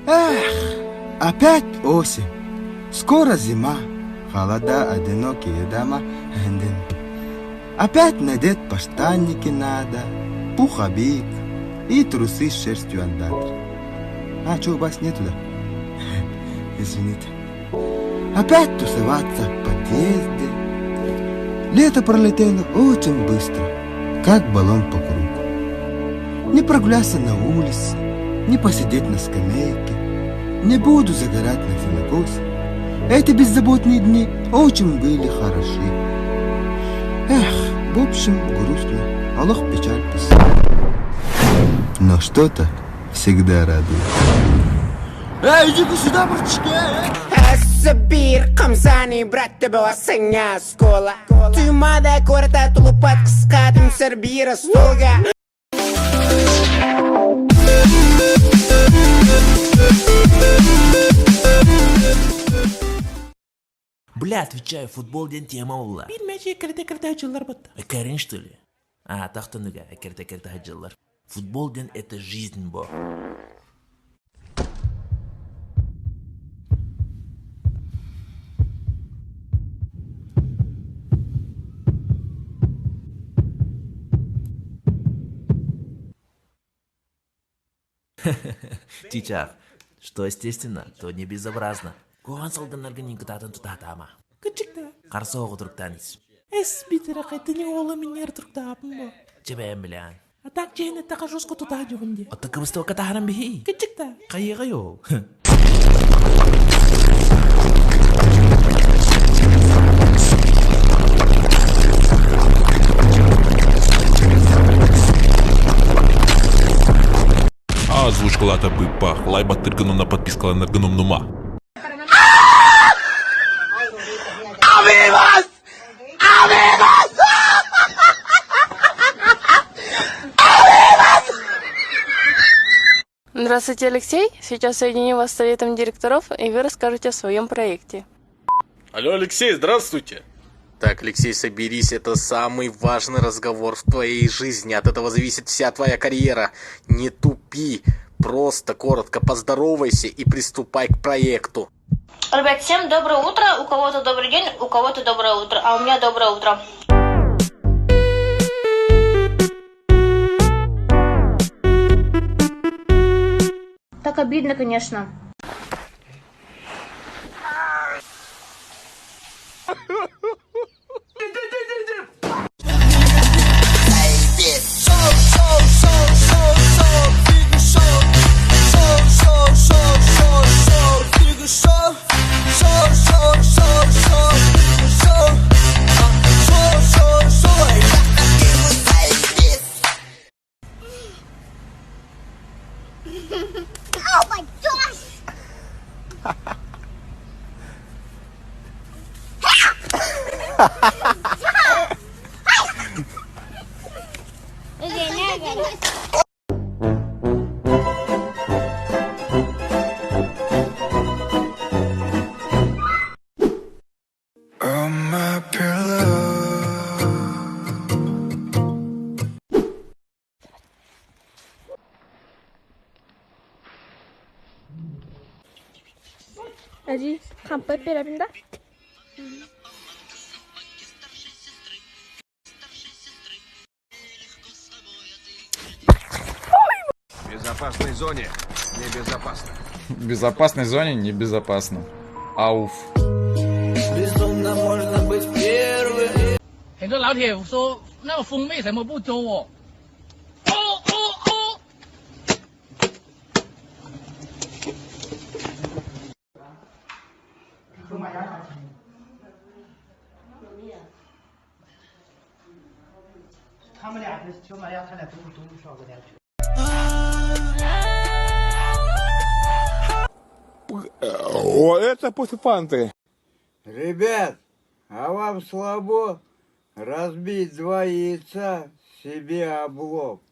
Эх, опять осень. Скоро зима. Холода, одинокие дома. Опять надеть подштанники надо, пуховик и трусы с шерстью андатра. А, что у вас нету, да? Извините. Опять тусоваться в подъезде. Лето пролетело очень быстро, как баллон по кругу. Не прогуляться на улице, не посидеть на скамейке, не буду загорать на сенокосе. Эти беззаботные дни очень были хороши. Эх, в общем, грустно, Аллах печаль посылает. Но что-то всегда радует. Эй, иди-ка сюда, братчики! Собир, камзани, брат, тебе осенняя школа. Тюмада, корта, тулупат, скатым, сербира, столга. Бля, отвечаю, футбол ден тема улла. Билмечи, керте хаджылар батта. Карин, что ли? А, тахтануга, керте хаджылар. Футбол ден это жизнь, бо. Чичак, что естественно, то не безобразно. Куан салганларга никтатын тутатама. Кычыкта. Карсы огудруктанис. Эс битера кайтыни ола минер труктапым бо. Чебем билян. А так чейне такашуско тутажугунде. А так высто катахарам бихи. Кычыкта. Кайыга ё. Озвучка лата быпах, лайба тыргану на подписка энергоном нума. Амигос! Амигос! Здравствуйте, Алексей. Сейчас соединю вас с советом директоров, и вы расскажете о своем проекте. Алло, Алексей, здравствуйте. Так, Алексей, соберись, это самый важный разговор в твоей жизни. От этого зависит вся твоя карьера. Не тупи, просто коротко поздоровайся и приступай к проекту. Ребят, всем доброе утро. У кого-то добрый день, у кого-то доброе утро. А у меня доброе утро. Так обидно, конечно. Oh my gosh! Ади, хампай перабинда? В безопасной зоне небезопасно. В безопасной зоне небезопасно. Ауф. Безумно можно быть первым. 很多老铁说那个风为什么不揪我？哦哦哦！他们俩是小马俩，他俩都少个两球。О, это после фанты. Ребят, а вам слабо разбить 2 яйца себе об лоб?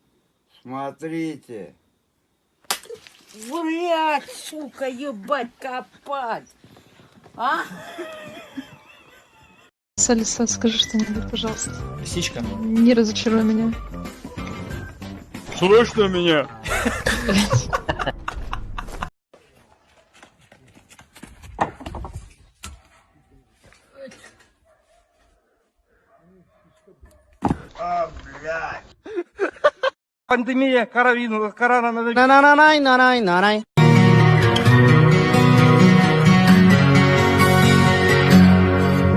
Смотрите. Блядь, сука, ебать, копать! А? Салиса, скажи что-нибудь, пожалуйста. Лисичка. Не разочаруй меня. Срочно меня. Пандемия, коронавирус.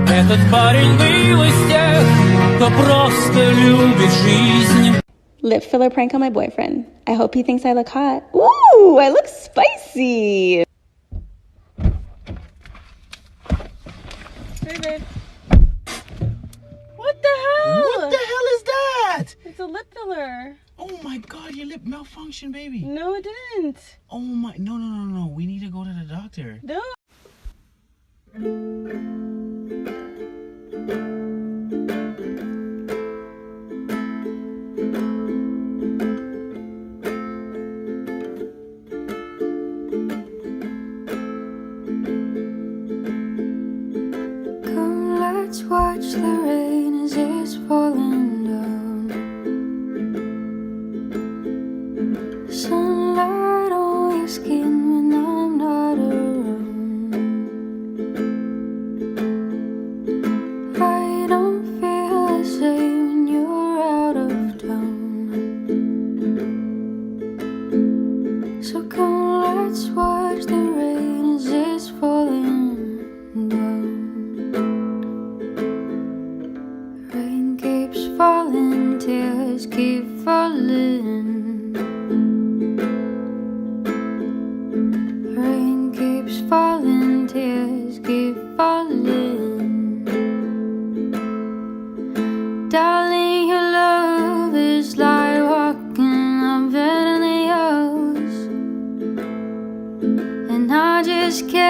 Этот парень был из тех, кто просто любит жизнь. Lip filler prank on my boyfriend. I hope he thinks I look hot. Ooh, I look spicy. Hey, babe. What the hell? What the hell is that? It's a lip filler. Oh my god, your lip malfunctioned, baby. No, it didn't. Oh my, no. We need to go to the doctor. No. Come, let's watch the rain as it's falling down. Sunlight on your skin when I'm not around. I don't feel the same when you're out of town. So come, let's watch the rain as it's falling down. Rain keeps falling, tears keep falling. Rain keeps falling, tears keep falling. Darling, your love is like walking up in the hills, and I just can't